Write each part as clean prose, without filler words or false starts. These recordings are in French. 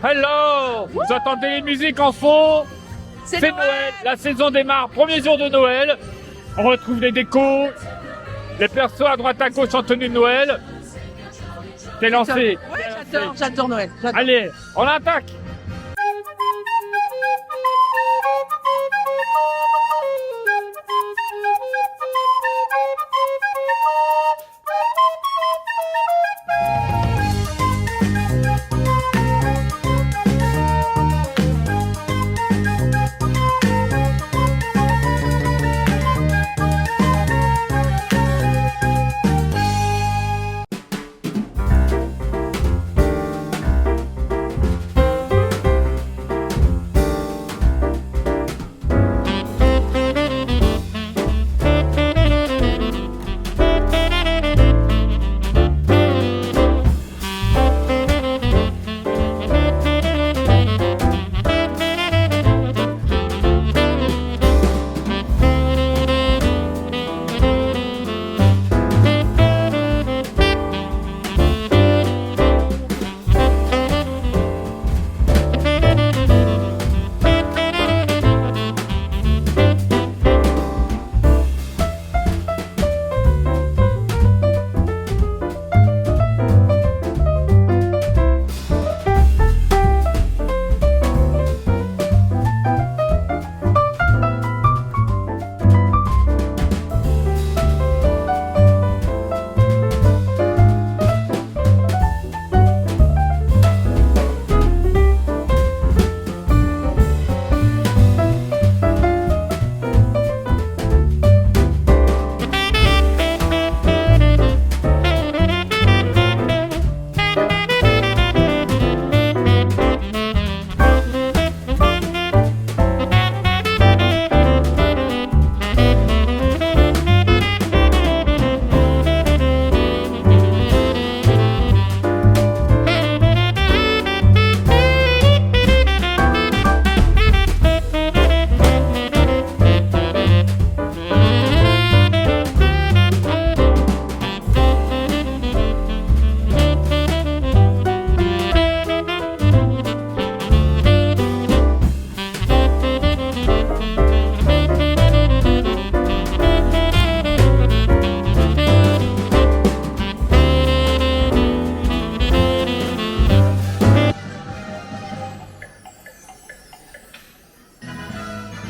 Hello! Vous entendez les musiques en fond? C'est Noël! La saison démarre, premier jour de Noël. On retrouve les décos, les persos à droite à gauche en tenue de Noël. C'est lancé. Ouais, j'adore Noël. J'adore. Allez, on attaque!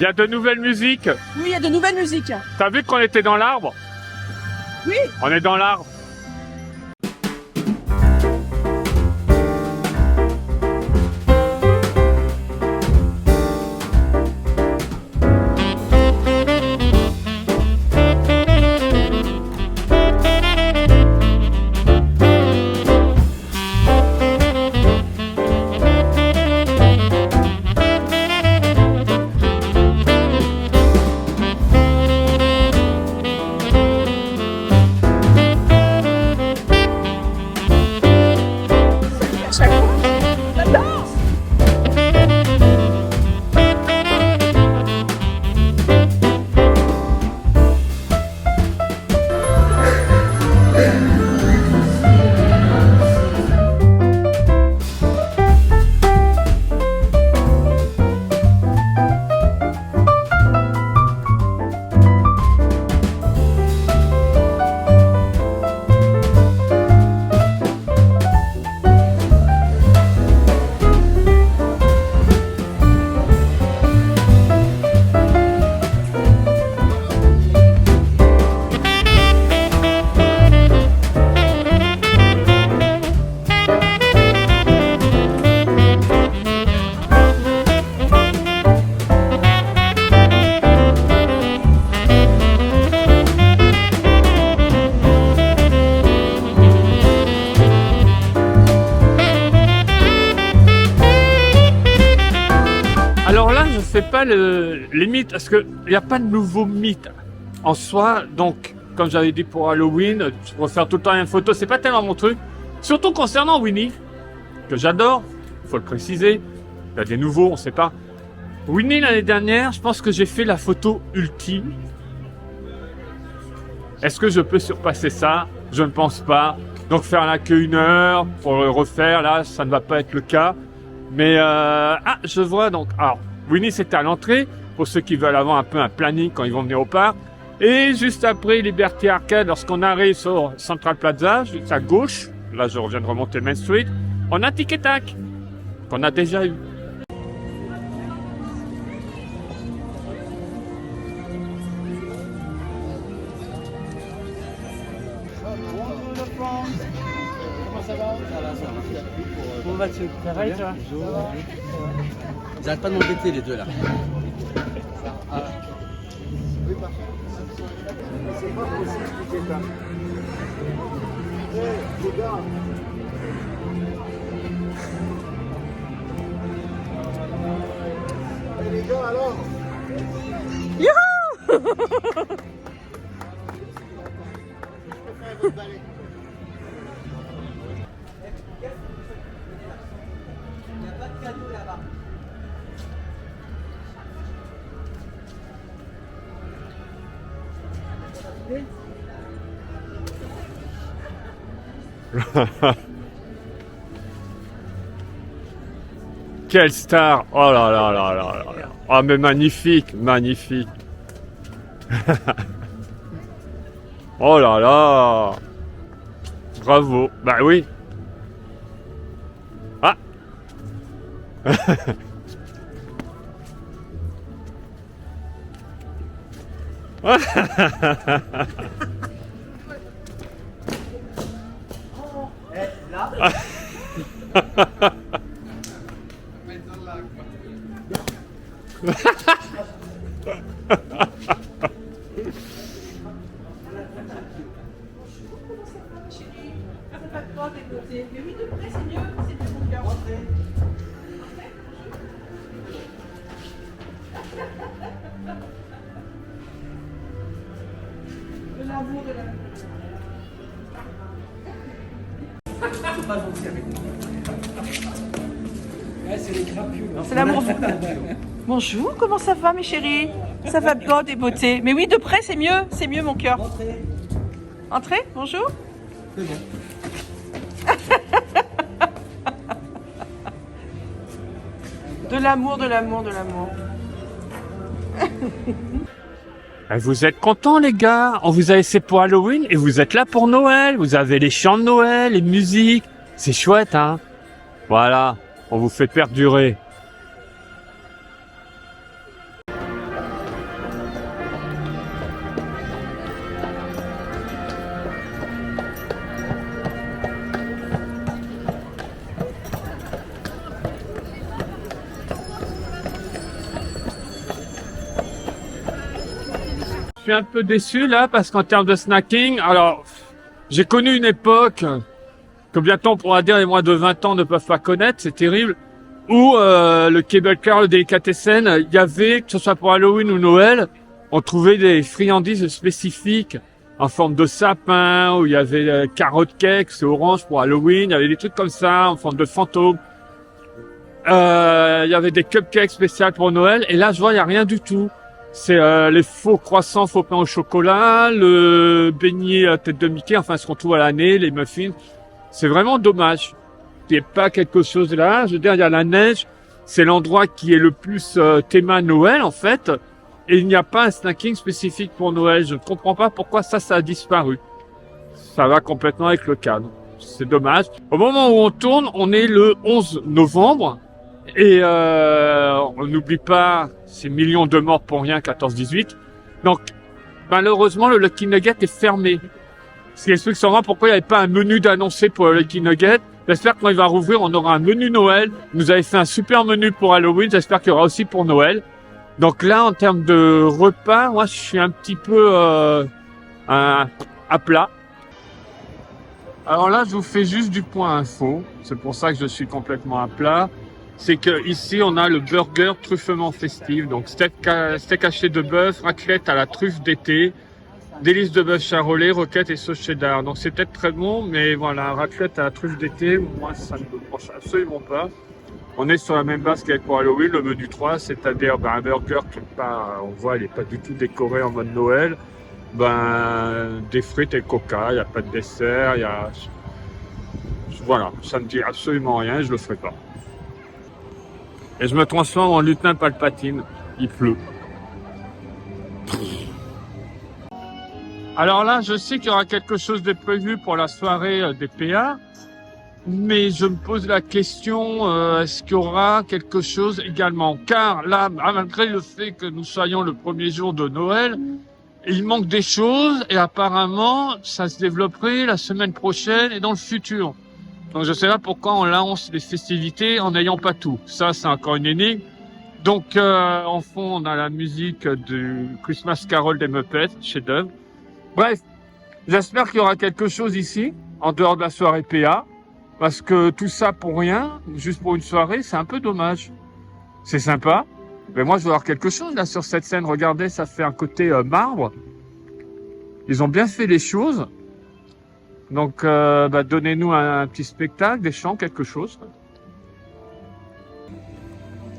Il y a de nouvelles musiques. Oui, il y a de nouvelles musiques. T'as vu qu'on était dans l'arbre? Oui. On est dans l'arbre. J'adore. Alors là, je sais pas les mythes, parce qu'il n'y a pas de nouveaux mythes en soi. Donc, comme j'avais dit pour Halloween, je refaire tout le temps une photo, c'est pas tellement mon truc. Surtout concernant Winnie, que j'adore, il faut le préciser. Il y a des nouveaux, on sait pas. Winnie, l'année dernière, je pense que j'ai fait la photo ultime. Est-ce que je peux surpasser ça? Je ne pense pas. Donc faire là que 1 heure pour le refaire, là, ça ne va pas être le cas. Mais ah, je vois donc. Alors, Winnie, c'était à l'entrée pour ceux qui veulent avoir un peu un planning quand ils vont venir au parc. Et juste après Liberty Arcade, lorsqu'on arrive sur Central Plaza, juste à gauche, là je reviens de remonter Main Street, on a Tic et Tac qu'on a déjà eu. Bon Mathieu, ça va et toi? Ils arrêtent pas de m'embêter les deux là. Quelle star! Oh là là là là là là! Ah mais magnifique, magnifique! Oh là là! Bravo! Bah oui! Ah! Mais oui, de près, c'est mieux, c'est mieux mon cœur. De l'amour, de l'amour. C'est l'amour. Bonjour, comment ça va mes chéris? Ça va bien des beautés. Mais oui, de près c'est mieux mon cœur. Entrez, bonjour. C'est bon. De l'amour, de l'amour, de l'amour. Vous êtes contents les gars? On vous a laissé pour Halloween et vous êtes là pour Noël. Vous avez les chants de Noël, les musiques. C'est chouette, hein? Voilà, on vous fait perdurer. Je suis un peu déçu là parce qu'en termes de snacking, alors j'ai connu une époque que bientôt on pourra dire les moins de 20 ans ne peuvent pas connaître, c'est terrible, où le cable car, le délicatessen, il y avait, que ce soit pour Halloween ou Noël, on trouvait des friandises spécifiques en forme de sapin, où il y avait carotte cake, c'est orange pour Halloween, il y avait des trucs comme ça en forme de fantôme. Il y avait des cupcakes spéciales pour Noël, et là je vois il y a rien du tout. C'est les faux croissants, faux pain au chocolat, le beignet tête de Mickey, enfin ce qu'on trouve à l'année, les muffins. C'est vraiment dommage. Il n'y a pas quelque chose là. Je veux dire, il y a la neige. C'est l'endroit qui est le plus théma Noël en fait. Et il n'y a pas un snacking spécifique pour Noël. Je ne comprends pas pourquoi ça a disparu. Ça va complètement avec le cadre. C'est dommage. Au moment où on tourne, on est le 11 novembre. Et on n'oublie pas ces millions de morts pour rien, 14-18. Donc, malheureusement, le Lucky Nugget est fermé. Ce qui explique sûrement pourquoi il n'y avait pas un menu d'annoncer pour le Lucky Nugget. J'espère que quand il va rouvrir, on aura un menu Noël. Vous avez fait un super menu pour Halloween. J'espère qu'il y aura aussi pour Noël. Donc là, en termes de repas, moi, je suis un petit peu à plat. Alors là, je vous fais juste du point info. C'est pour ça que je suis complètement à plat. C'est que ici on a le burger truffement festif, donc steak haché de bœuf, raclette à la truffe d'été, délices de bœuf charolais, roquette et sauce cheddar. Donc c'est peut-être très bon, mais voilà, raclette à la truffe d'été, moi ça ne me branche absolument pas. On est sur la même base qu'avec pour Halloween, le menu 3, c'est-à-dire un burger qui est pas, on voit, il n'est pas du tout décoré en mode Noël. Des frites et coca, il n'y a pas de dessert, voilà, ça ne me dit absolument rien, je le ferai pas. Et je me transforme en lutin Palpatine. Il pleut. Alors là, je sais qu'il y aura quelque chose de prévu pour la soirée des PA. Mais je me pose la question, est-ce qu'il y aura quelque chose également? Car là, malgré le fait que nous soyons le premier jour de Noël, il manque des choses et apparemment, ça se développerait la semaine prochaine et dans le futur. Donc je sais pas pourquoi on lance les festivités en n'ayant pas tout. Ça, c'est encore une énigme. Donc en fond, on a la musique du Christmas Carol des Muppets, chef-d'œuvre. Bref, j'espère qu'il y aura quelque chose ici, en dehors de la soirée PA. Parce que tout ça pour rien, juste pour une soirée, c'est un peu dommage. C'est sympa, mais moi je veux avoir quelque chose là sur cette scène. Regardez, ça fait un côté marbre. Ils ont bien fait les choses. Donc donnez-nous un petit spectacle, des chants, quelque chose.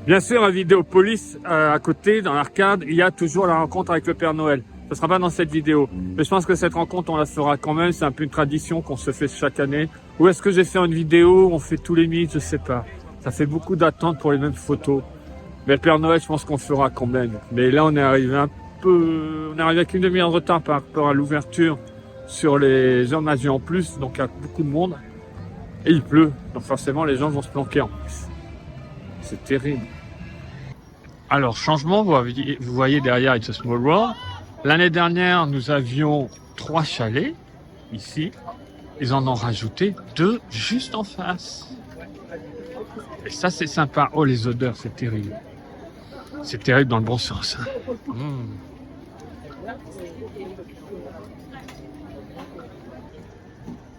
Bien sûr, à Vidéopolis, à côté, dans l'arcade, il y a toujours la rencontre avec le Père Noël. Ce sera pas dans cette vidéo. Mais je pense que cette rencontre, on la fera quand même. C'est un peu une tradition qu'on se fait chaque année. Ou est-ce que j'ai fait une vidéo où on fait tous les mythes? Je sais pas. Ça fait beaucoup d'attentes pour les mêmes photos. Mais le Père Noël, je pense qu'on le fera quand même. Mais là, on est arrivé on est arrivé avec une demi-heure de retard par rapport à l'ouverture sur les heures nagées en plus. Donc, il y a beaucoup de monde. Et il pleut. Donc, forcément, les gens vont se planquer en plus. C'est terrible. Alors, changement, vous voyez derrière It's a Small World. L'année dernière, nous avions 3 chalets, ici. Ils en ont rajouté 2 juste en face. Et ça, c'est sympa. Oh, les odeurs, c'est terrible. C'est terrible dans le bon sens. Hein.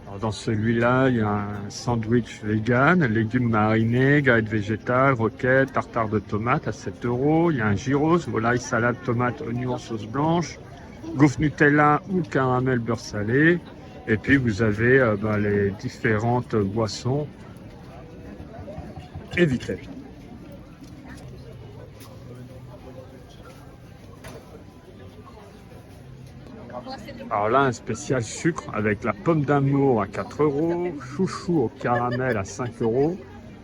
Alors, dans celui-là, il y a un sandwich vegan, légumes marinés, galettes végétales, roquettes, tartare de tomates à 7 €. Il y a un gyros, volaille, salade, tomate, oignon, sauce blanche, gaufre Nutella ou caramel beurre salé. Et puis vous avez les différentes boissons et vitelles. Alors là, un spécial sucre avec la pomme d'amour à 4 €, chouchou au caramel à 5 €,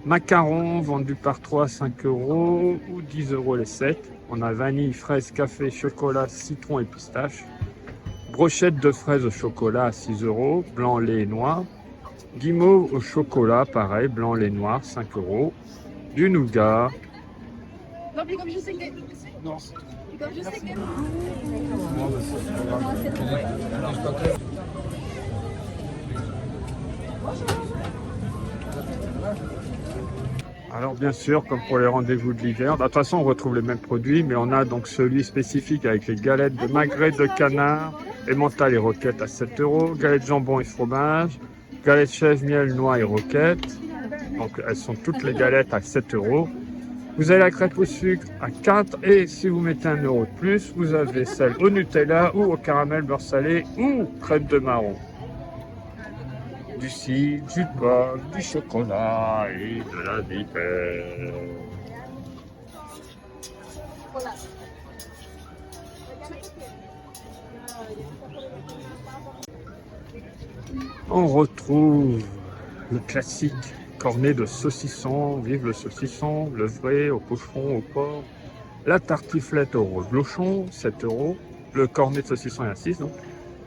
macarons vendus par 3 à 5 € ou 10 € les 7. On a vanille, fraise, café, chocolat, citron et pistache. Brochette de fraises au chocolat à 6 €, blanc, lait et noir. Guimauve au chocolat, pareil, blanc, lait, noir, 5 €. Du nougat. Non, mais comme je sais que Non. comme je sais que Alors bien sûr, comme pour les rendez-vous de l'hiver, de toute façon on retrouve les mêmes produits, mais on a donc celui spécifique avec les galettes de magret de canard, emmental et roquettes à 7 €, galettes jambon et fromage, galettes chèvre, miel, noix et roquettes. Donc elles sont toutes les galettes à 7 €. Vous avez la crêpe au sucre à 4 et si vous mettez 1 € de plus, vous avez celle au Nutella ou au caramel beurre salé ou crème de marron. Du cidre, du pomme, du chocolat et de la vipère. On retrouve le classique cornet de saucisson, vive le saucisson, le vrai au cochon, au porc, la tartiflette au reblochon, 7 €, le cornet de saucisson est à 6 €, donc.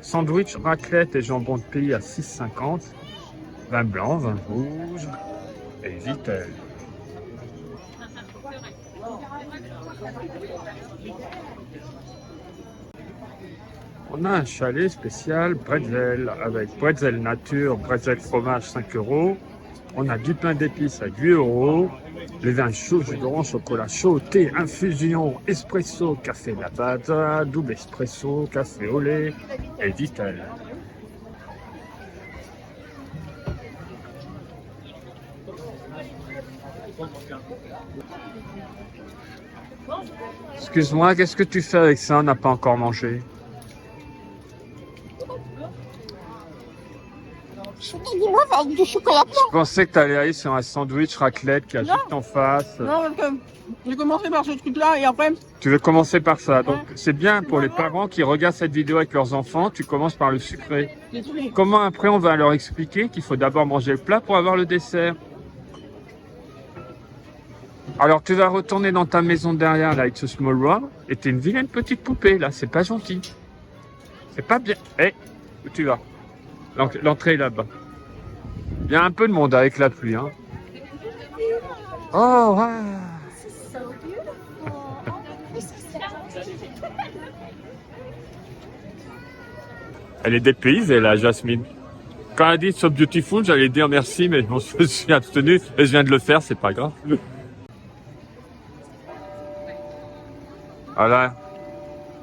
Sandwich, raclette et jambon de pays à 6,50 €, vin blanc, vin rouge et vitelle. On a un chalet spécial bretzel avec bretzel nature, bretzel fromage 5 €. On a du pain d'épices à 8 €. Les vins chauds, jus d'orange, chocolat chaud, thé, infusion, espresso, café lavazza, double espresso, café au lait et vitelle. Excuse-moi, qu'est-ce que tu fais avec ça? On n'a pas encore mangé. des guimauves avec du chocolat blanc. Je pensais que tu allais aller sur un sandwich raclette qui a Non. juste en face. Non, parce que j'ai commencé par ce truc-là et après, Tu veux commencer par ça. Donc c'est bien pour les parents qui regardent cette vidéo avec leurs enfants. Tu commences par le sucré. j'ai trouvé. Comment après on va leur expliquer qu'il faut d'abord manger le plat pour avoir le dessert. Alors, tu vas retourner dans ta maison derrière, là, It's a Small World, et t'es une vilaine petite poupée, là. C'est pas gentil. C'est pas bien. Eh, où tu vas? L'entrée est là-bas. Il y a un peu de monde avec la pluie, hein. Oh, wow. Elle est dépaysée, là, Jasmine. Quand elle a dit So Beautiful, j'allais dire merci, mais bon, je me suis abstenu et je viens de le faire, c'est pas grave. Voilà.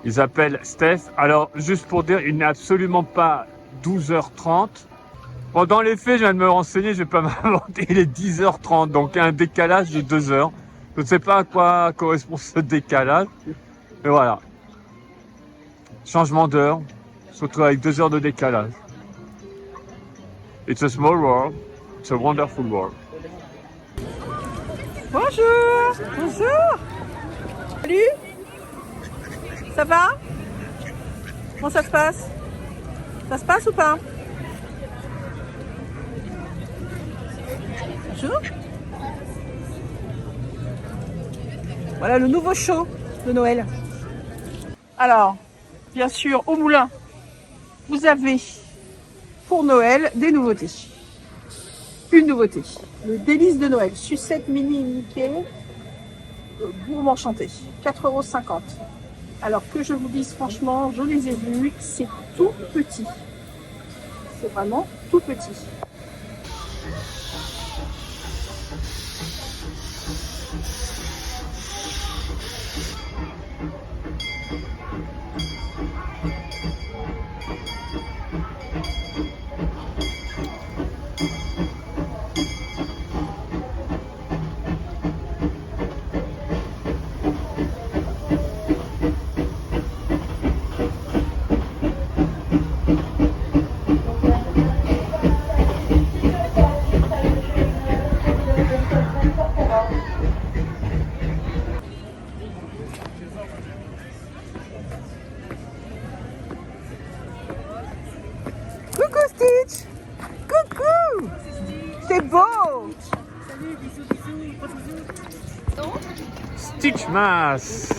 Ils appellent Steph. Alors, juste pour dire, il n'est absolument pas 12h30. Bon, dans les faits, je viens de me renseigner, je vais pas m'inventer, il est 10h30, donc il y a un décalage de 2 heures. Je ne sais pas à quoi correspond ce décalage, mais voilà. Changement d'heure, surtout avec 2 heures de décalage. It's a small world, it's a wonderful world. Bonjour. Bonjour. Salut. Ça va? Comment ça se passe? Ça se passe ou pas? Bonjour. Voilà le nouveau show de Noël. Alors, bien sûr, au moulin, vous avez pour Noël des nouveautés. Une nouveauté, le délice de Noël, sucette mini Mickey, gourmand chanté, 4,50 €. Alors que je vous dise franchement, je les ai vus, c'est tout petit. C'est vraiment tout petit. Coucou Stitch! Coucou! C'est beau! Stitchmas.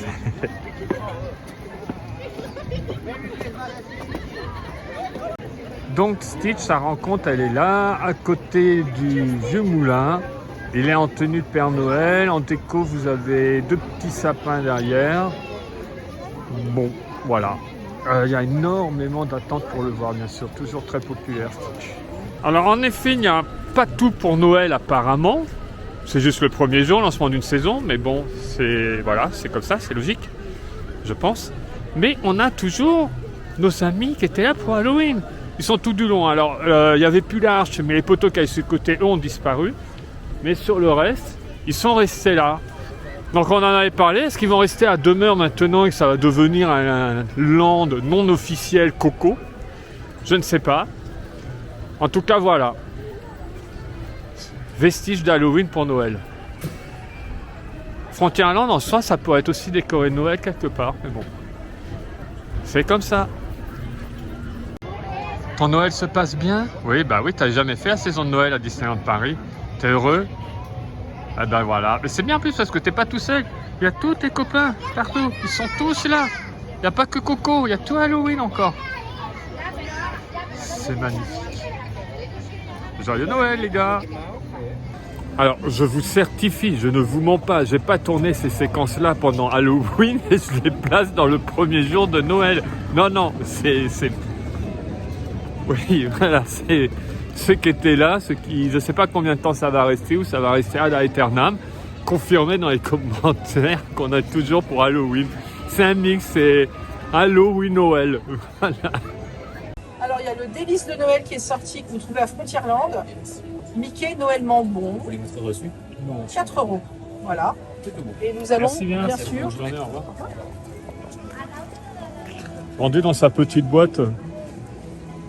Donc Stitch, sa rencontre, elle est là, à côté du vieux moulin. Il est en tenue de Père Noël. En déco, vous avez 2 petits sapins derrière. Bon, voilà. Il y a énormément d'attentes pour le voir, bien sûr. Toujours très populaire, Stitch. Alors, en effet, il n'y a pas tout pour Noël, apparemment. C'est juste le premier jour, lancement d'une saison. Mais bon, c'est voilà, c'est comme ça, c'est logique, je pense. Mais on a toujours nos amis qui étaient là pour Halloween. Ils sont tout du long. Alors, il n'y avait plus l'arche, mais les poteaux qui avaient sur le côté, eux, ont disparu. Mais sur le reste, ils sont restés là. Donc on en avait parlé, est-ce qu'ils vont rester à demeure maintenant et que ça va devenir un land non officiel Coco? Je ne sais pas. En tout cas, voilà. Vestige d'Halloween pour Noël. Frontierland, en soi, ça pourrait être aussi décoré de Noël quelque part, mais bon. C'est comme ça. Ton Noël se passe bien? Oui, bah oui, t'as jamais fait la saison de Noël à Disneyland Paris. T'es heureux? Ah ben voilà, mais c'est bien en plus parce que t'es pas tout seul. Il y a tous tes copains partout, ils sont tous là. Il n'y a pas que Coco, il y a tout Halloween encore. C'est magnifique. Joyeux Noël les gars. Alors je vous certifie, je ne vous mens pas, j'ai pas tourné ces séquences-là pendant Halloween et je les place dans le premier jour de Noël. Non, non, c'est... Oui, voilà, c'est... Ceux qui étaient là, ceux qui, je ne sais pas combien de temps ça va rester ou ça va rester à l'aeternam, confirmez dans les commentaires qu'on a toujours pour Halloween. C'est un mix, c'est Halloween Noël. Voilà. Alors il y a le délice de Noël qui est sorti, que vous trouvez à Frontierland. Mickey Noël Mambon. Vous les montrer reçus? 4 €. Voilà. Et nous allons, bien sûr. Vendu dans sa petite boîte,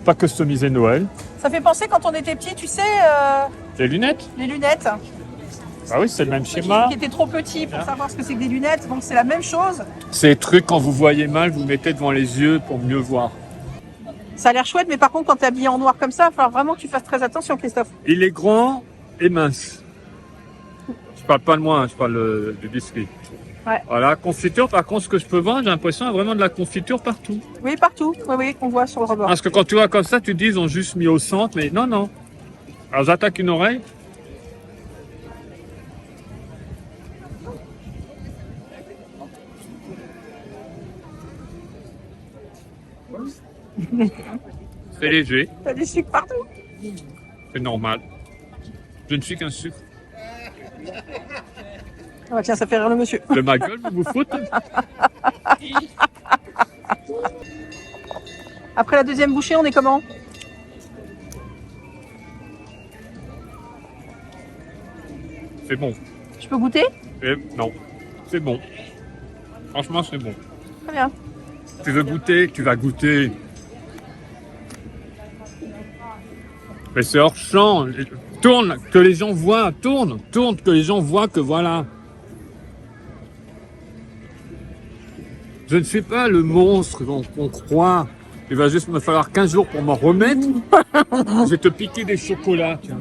pas customisé Noël. Ça fait penser quand on était petit, tu sais, Les lunettes? les lunettes. Ah oui, c'est le même schéma. Qui étaient trop petits pour savoir ce que c'est que des lunettes. Donc c'est la même chose. Ces trucs, quand vous voyez mal, vous mettez devant les yeux pour mieux voir. Ça a l'air chouette, mais par contre, quand tu es habillé en noir comme ça, il va falloir vraiment que tu fasses très attention, Christophe. Il est grand et mince. Je sais parle pas de moi, hein, je parle du biscuit. Ouais. Voilà, confiture, par contre, ce que je peux voir, j'ai l'impression, il y a vraiment de la confiture partout. Oui, partout. Oui, oui, on voit sur le rebord. Parce que quand tu vois comme ça, tu dis, ils ont juste mis au centre, mais non, non. Alors j'attaque une oreille. C'est léger, T'as des sucres partout. c'est normal. Je ne suis qu'un sucre. Ah, tiens, ça fait rire le monsieur. De ma gueule, vous vous foutez? Après la deuxième bouchée, on est comment? C'est bon. Je peux goûter? Non, c'est bon. Franchement, c'est bon. Très bien. Tu veux goûter, tu vas goûter. Mais c'est hors champ. Tourne, que les gens voient. Tourne, que les gens voient que voilà. Je ne suis pas le monstre qu'on croit. Il va juste me falloir 15 jours pour m'en remettre. Je vais te piquer des chocolats, tiens.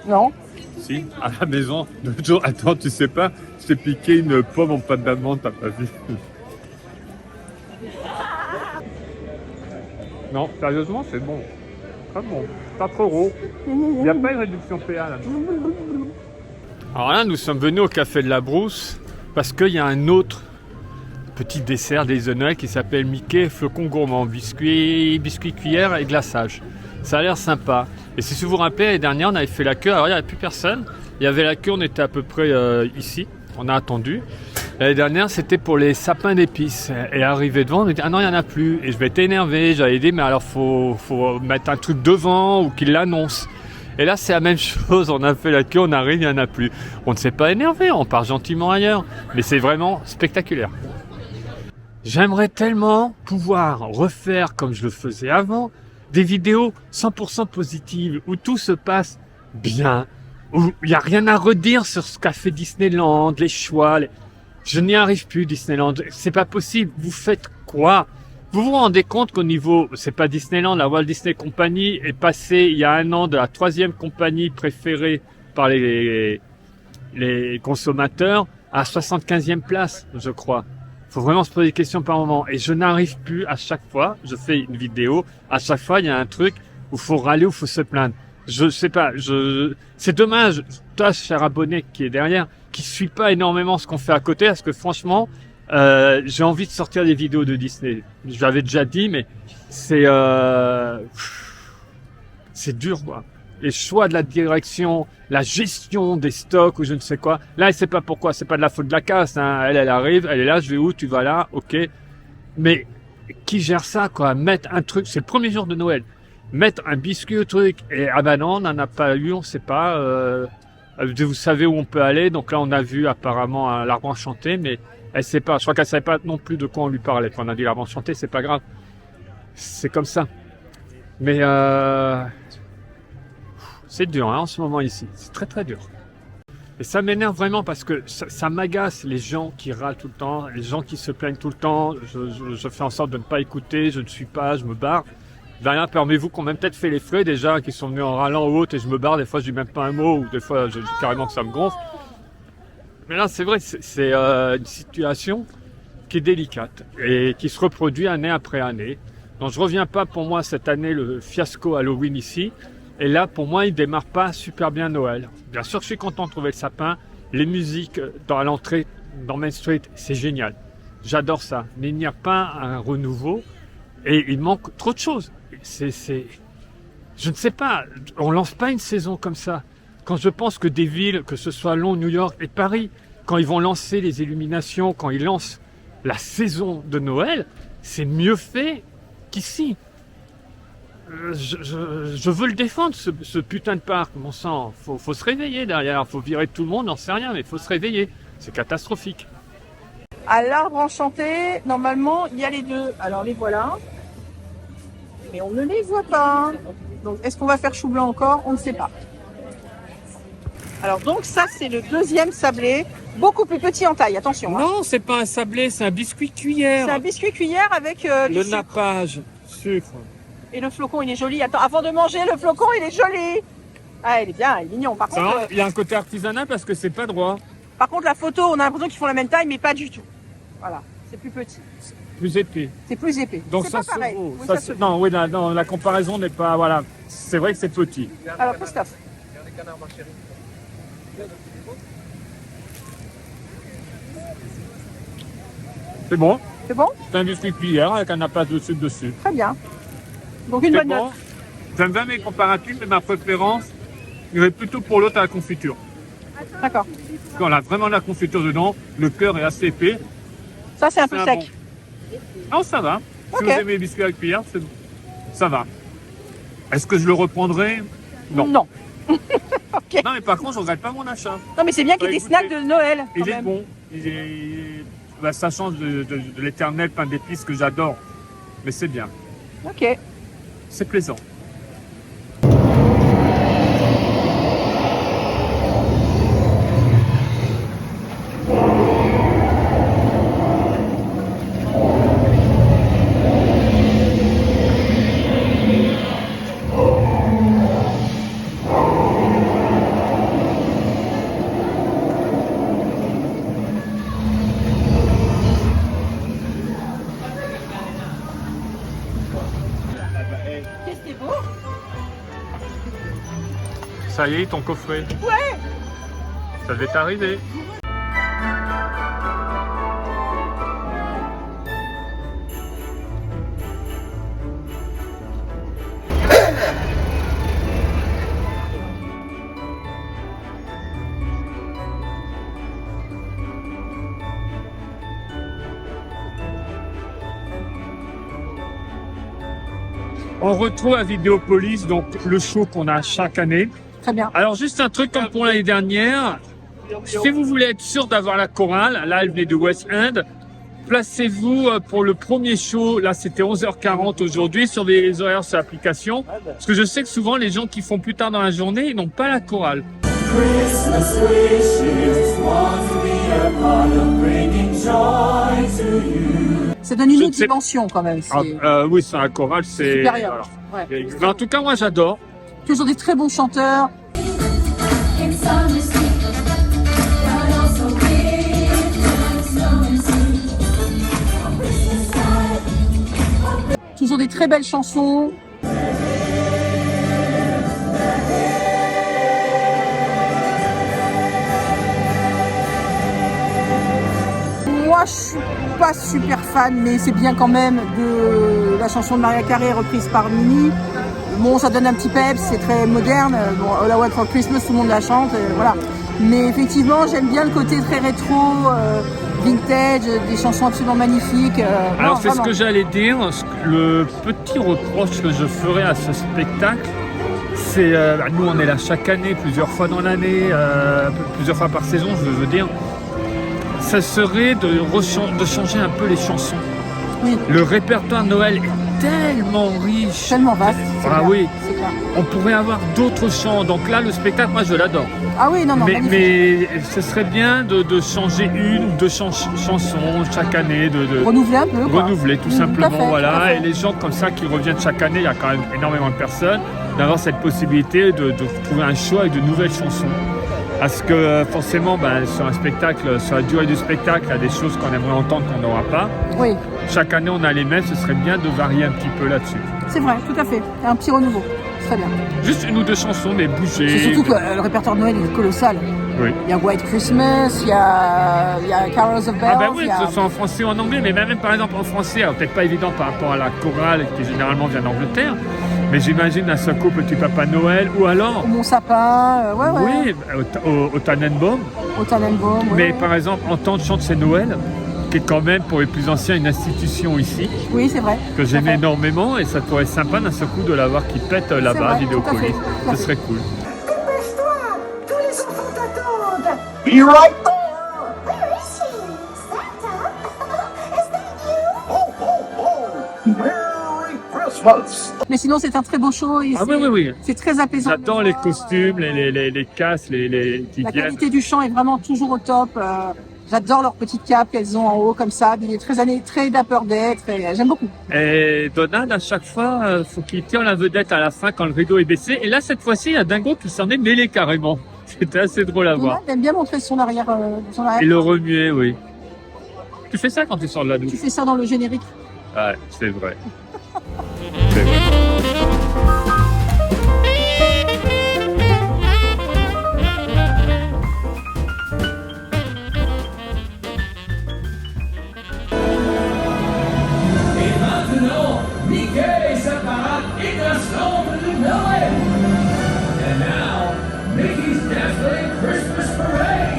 Non. Si, à la maison. L'autre jour, attends, tu sais pas, je t'ai piqué une pomme en pâte d'amande, t'as pas vu. Non, sérieusement, c'est bon. Très bon. Pas trop gros. Il n'y a pas une réduction PA là. Alors là, nous sommes venus au Café de la Brousse parce qu'il y a un autre petit dessert des Noël qui s'appelle Mickey flocon gourmand, biscuit cuillère et glaçage. Ça a l'air sympa. Et si vous vous rappelez, l'année dernière, on avait fait la queue. Alors, il n'y avait plus personne. Il y avait la queue, on était à peu près ici. On a attendu. L'année dernière, c'était pour les sapins d'épices. Et arrivé devant, on dit, ah non, il n'y en a plus. Et je vais être énervé. J'avais dit, mais alors, faut mettre un truc devant ou qu'il l'annonce. Et là, c'est la même chose. On a fait la queue, on arrive, il n'y en a plus. On ne s'est pas énervé. On part gentiment ailleurs. Mais c'est vraiment spectaculaire. J'aimerais tellement pouvoir refaire comme je le faisais avant, des vidéos 100% positives, où tout se passe bien, où il n'y a rien à redire sur ce qu'a fait Disneyland, les choix. Je n'y arrive plus, Disneyland. C'est pas possible. Vous faites quoi? Vous vous rendez compte qu'au niveau, c'est pas Disneyland, la Walt Disney Company est passée il y a un an de la 3e compagnie préférée par les consommateurs à 75e place, je crois. Faut vraiment se poser des questions par moment. Et je n'arrive plus à chaque fois, je fais une vidéo, à chaque fois, il y a un truc où il faut râler, où il faut se plaindre. Je sais pas, c'est dommage, toi, cher abonné qui est derrière, qui suit pas énormément ce qu'on fait à côté, parce que franchement, j'ai envie de sortir des vidéos de Disney. Je l'avais déjà dit, mais c'est dur, quoi. Les choix de la direction, la gestion des stocks ou je ne sais quoi. Là, elle sait pas pourquoi, c'est pas de la faute de la casse, hein. Elle arrive, elle est là, je vais où, tu vas là, ok. Mais qui gère ça, quoi? Mettre un truc, c'est le premier jour de Noël. Mettre un biscuit au truc, et ah ben non, on n'en a pas eu, on sait pas. Vous savez où on peut aller, donc là on a vu apparemment l'arbre enchanté, mais elle sait pas. Je crois qu'elle savait pas non plus de quoi on lui parlait. Quand on a dit l'arbre enchanté, c'est pas grave. C'est comme ça. Mais c'est dur hein, en ce moment ici, c'est très très dur. Et ça m'énerve vraiment parce que ça m'agace les gens qui râlent tout le temps, les gens qui se plaignent tout le temps. Je fais en sorte de ne pas écouter, je ne suis pas, je me barre. Derrière, permettez-vous qu'on m'a peut-être fait les frais déjà, qui sont venus en râlant ou autre et je me barre. Des fois, je dis même pas un mot ou des fois, je dis carrément que ça me gonfle. Mais là, c'est vrai, c'est une situation qui est délicate et qui se reproduit année après année. Donc, je reviens pas pour moi cette année le fiasco Halloween ici. Et là, pour moi, il démarre pas super bien Noël. Bien sûr, je suis content de trouver le sapin. Les musiques à l'entrée, dans Main Street, c'est génial. J'adore ça. Mais il n'y a pas un renouveau et il manque trop de choses. Je ne sais pas, on lance pas une saison comme ça. Quand je pense que des villes, que ce soit Londres, New York et Paris, quand ils vont lancer les illuminations, quand ils lancent la saison de Noël, c'est mieux fait qu'ici. Je veux le défendre, ce putain de parc, mon sang. Faut se réveiller derrière, faut virer tout le monde, n'en sait rien, mais faut se réveiller. C'est catastrophique. À l'arbre enchanté, normalement, il y a les deux. Alors les voilà. Mais on ne les voit pas. Donc, est-ce qu'on va faire chou blanc encore? On ne sait pas. Alors donc, ça, c'est le deuxième sablé. Beaucoup plus petit en taille, attention. Hein. Non, c'est pas un sablé, c'est un biscuit cuillère. C'est un biscuit cuillère avec du le sucre. nappage, sucre. Et le flocon, il est joli. Attends, avant de manger, le flocon, il est joli. Ah, il est bien, il est mignon. Ça va, il y a un côté artisanal parce que c'est pas droit, Par contre, la photo, on a l'impression qu'ils font la même taille, mais pas du tout. Voilà, c'est plus petit. plus épais. C'est plus épais. Donc C'est ça pas pareil. se vaut. Oui, Ça ça se- se vaut. non, oui, la comparaison n'est pas, voilà. C'est vrai que c'est petit. Alors, Christophe. C'est bon. C'est bon? C'est un biscuit cuillère avec un aplace de sucre dessus. Très bien. Donc, une C'est bonne bon. note. J'aime bien mes comparatifs, mais ma préférence irait plutôt pour l'autre à la confiture. D'accord. Quand on a vraiment la confiture dedans, le cœur est assez épais. Ça, c'est un peu C'est un sec. bon. Non, ça va. Si Ok. vous aimez les biscuits à cuillère, ça va. Est-ce que je le reprendrai? Non. Non. Ok. Non, mais par contre, je regrette pas mon achat. Non, mais c'est bien qu'il y ait Bah, des snacks de Noël. Quand Il est même. bon. Bah, ça change de l'éternel pain d'épices que j'adore. Mais c'est bien. Ok. C'est plaisant. Qu'est-ce qui est beau? Ça y est, ton coffret. Ouais. Ça devait t'arriver. On retrouve à Vidéopolis, donc le show qu'on a chaque année. Très bien. Alors juste un truc comme pour l'année dernière, si vous voulez être sûr d'avoir la chorale, là elle venait de West End, placez-vous pour le premier show, là c'était 11h40 aujourd'hui, sur les horaires sur l'application, parce que je sais que souvent les gens qui font plus tard dans la journée, ils n'ont pas la chorale. Ça donne une Je autre sais- dimension quand même. C'est Oui, c'est la chorale, c'est... supérieur. voilà. Ouais. Mais en tout cas, moi j'adore. Toujours des très bons chanteurs. Toujours des très belles chansons. Moi, je suis pas super fan, mais c'est bien quand même de la chanson de Mariah Carey reprise par Mimi. Bon, ça donne un petit peps, c'est très moderne. Bon, All I Want for Christmas, tout le monde la chante, voilà. Mais effectivement, j'aime bien le côté très rétro, vintage, des chansons absolument magnifiques. Alors non, c'est ce vraiment. que j'allais dire, le petit reproche que je ferais à ce spectacle, c'est, nous on est là chaque année, plusieurs fois dans l'année, plusieurs fois par saison, je veux dire, ça serait de changer un peu les chansons. Oui, Le répertoire de Noël est tellement riche. tellement vaste. c'est Ah clair, oui. c'est clair. On pourrait avoir d'autres chants. Donc là, le spectacle, moi, je l'adore. Ah oui, non, magnifique. Mais ce serait bien de changer une ou deux chansons chaque année, de Renouveler un peu, quoi. renouveler tout Tout à simplement. fait, tout à Voilà. fait. Et les gens comme ça qui reviennent chaque année, il y a quand même énormément de personnes, d'avoir cette possibilité de trouver un choix avec de nouvelles chansons. Parce que forcément, sur un spectacle, sur la durée du spectacle, il y a des choses qu'on aimerait entendre qu'on n'aura pas. Oui, Chaque année, on a les mêmes. Ce serait bien de varier un petit peu là-dessus. c'est vrai, tout à fait. Un petit renouveau. Très bien. Juste une ou deux chansons, mais bouger. C'est surtout que le répertoire de Noël est colossal. Oui. Il y a White Christmas, il y a Carols of Bells. Ah ben oui, il y a- que ce soit en français ou en anglais, mais même par exemple en français, alors peut-être pas évident par rapport à la chorale qui généralement vient d'Angleterre, mais j'imagine un Soko Petit Papa Noël, ou alors, Mon sapin, ouais, ouais. oui, au Tannenbaum, Au Tannenbaum, ouais, mais ouais. par exemple entendre chanter c'est Noël, qui est quand même pour les plus anciens une institution ici, Oui, c'est vrai. que j'aime Tout à fait. énormément, et ça pourrait être sympa d'un seul coup de l'avoir qui pète là-bas, vrai, Vidéopolis, tout à fait, tout à ce fait. serait cool. Dépêche-toi, tous les enfants t'attendent. Be right there. Where is she? Santa? Is that you? Ho, ho, ho. Merry Christmas. Mais sinon, c'est un très beau show. Et Ah oui, oui, oui. C'est très apaisant. de J'adore voir. les costumes, les casques, qui La viennent. qualité du chant est vraiment toujours au top. J'adore leur petite cape qu'elles ont en haut comme ça, très Dapper Day, j'aime beaucoup. Et Donald, à chaque fois, faut qu'il tire la vedette à la fin quand le rideau est baissé. Et là, cette fois-ci, il y a Dingo qui s'en est mêlé carrément. C'était assez drôle à voir. Donald aime bien montrer son arrière. Et le remuer, oui. Tu fais ça quand tu sors de la douche? Tu fais ça dans le générique. Ouais, c'est vrai. C'est vrai. Mickey se parade innocent de Noël. And now, Mickey's Dazzling Christmas Parade.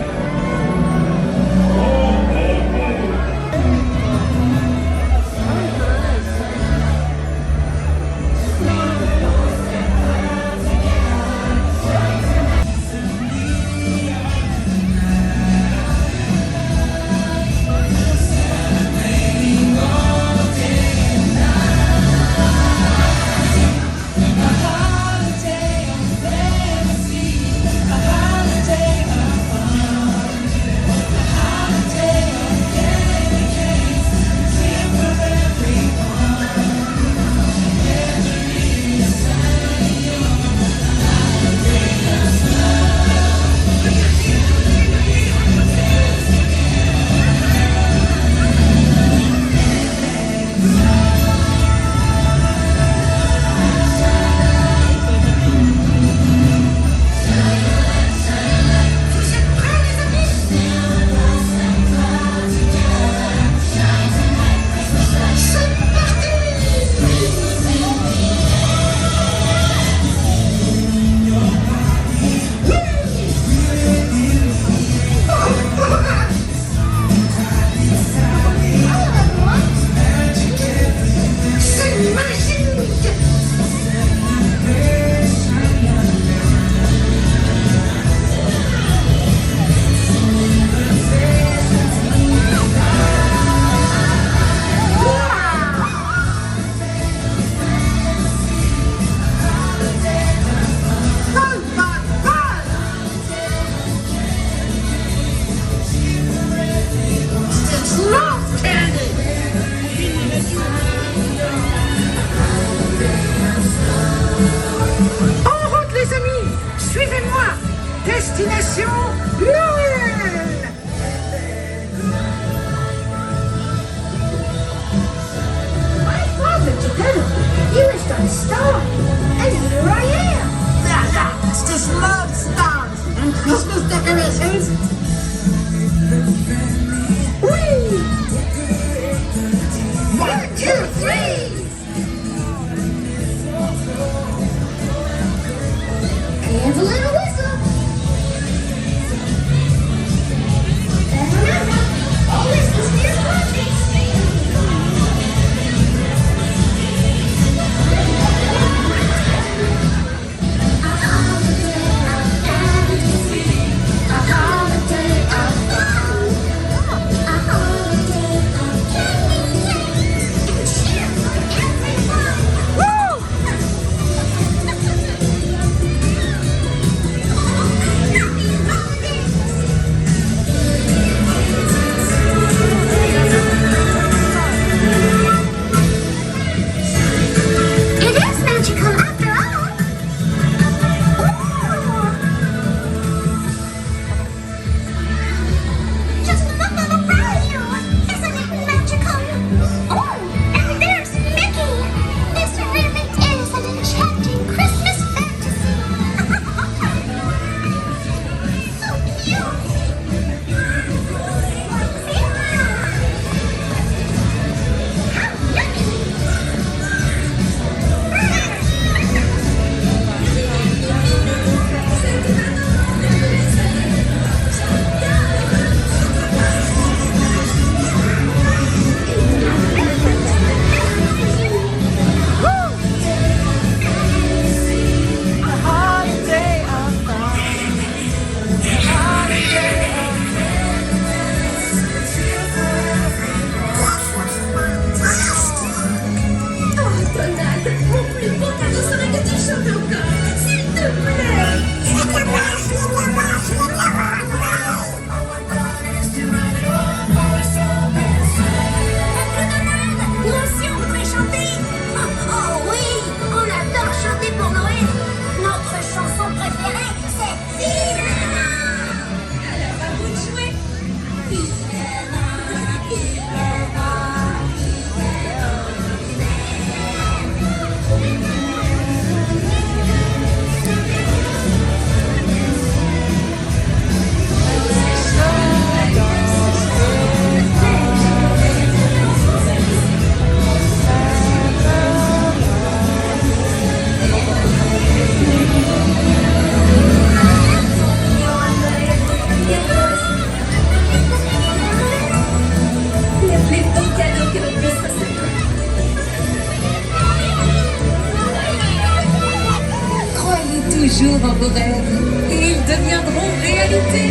jour en vos rêves et ils deviendront réalité.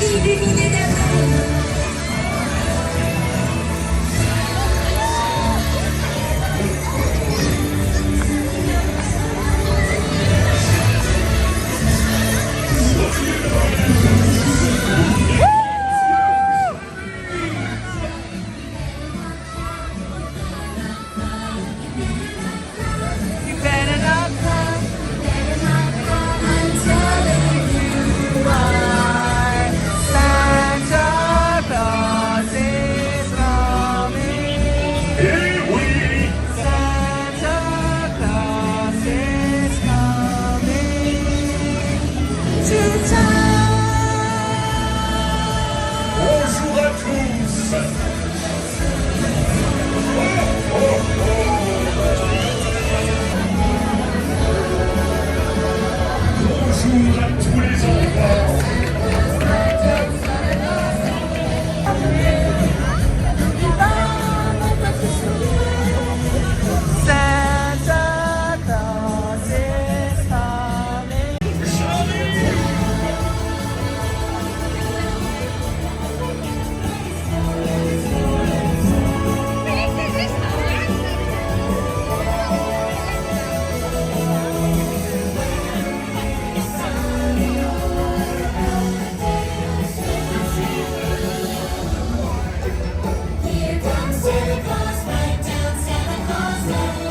Illuminé d'amour. You better not cry. I'm telling you why. Santa Claus is coming. Here we Santa Claus is coming to town. Bonjour à tous. Bonjour à tous les enfants. Santa Claus is coming. Here comes Santa Claus, right down Santa Claus Lane.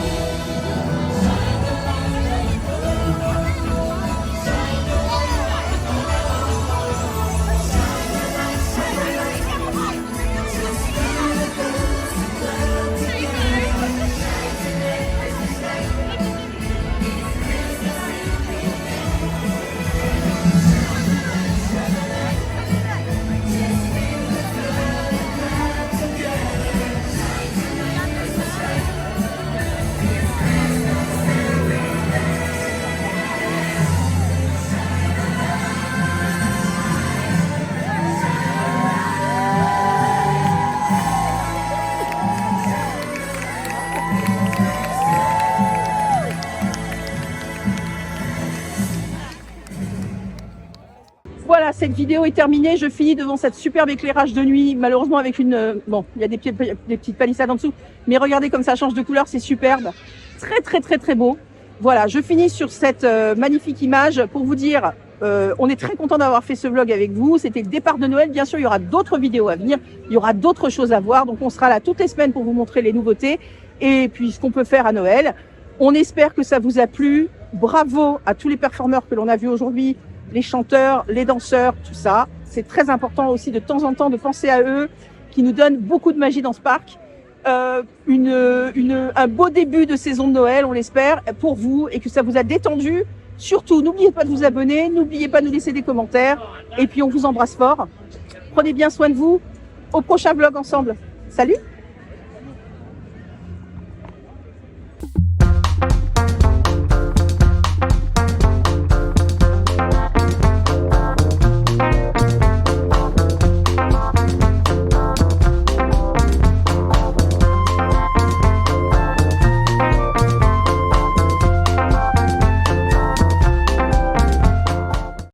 Voilà, cette vidéo est terminée. Je finis devant cette superbe éclairage de nuit. Malheureusement, avec une... bon, il y a des petites palissades en dessous. Mais regardez comme ça change de couleur, c'est superbe. Très, très, très, très beau. Voilà, je finis sur cette magnifique image pour vous dire... on est très content d'avoir fait ce vlog avec vous. C'était le départ de Noël. Bien sûr, il y aura d'autres vidéos à venir. Il y aura d'autres choses à voir. Donc, on sera là toutes les semaines pour vous montrer les nouveautés et puis ce qu'on peut faire à Noël. On espère que ça vous a plu. Bravo à tous les performeurs que l'on a vus aujourd'hui, les chanteurs, les danseurs, tout ça. C'est très important aussi de temps en temps de penser à eux, qui nous donnent beaucoup de magie dans ce parc. Un beau début de saison de Noël, on l'espère, pour vous et que ça vous a détendu. Surtout, n'oubliez pas de vous abonner, n'oubliez pas de nous laisser des commentaires. Et puis, on vous embrasse fort. Prenez bien soin de vous. Au prochain vlog ensemble. Salut!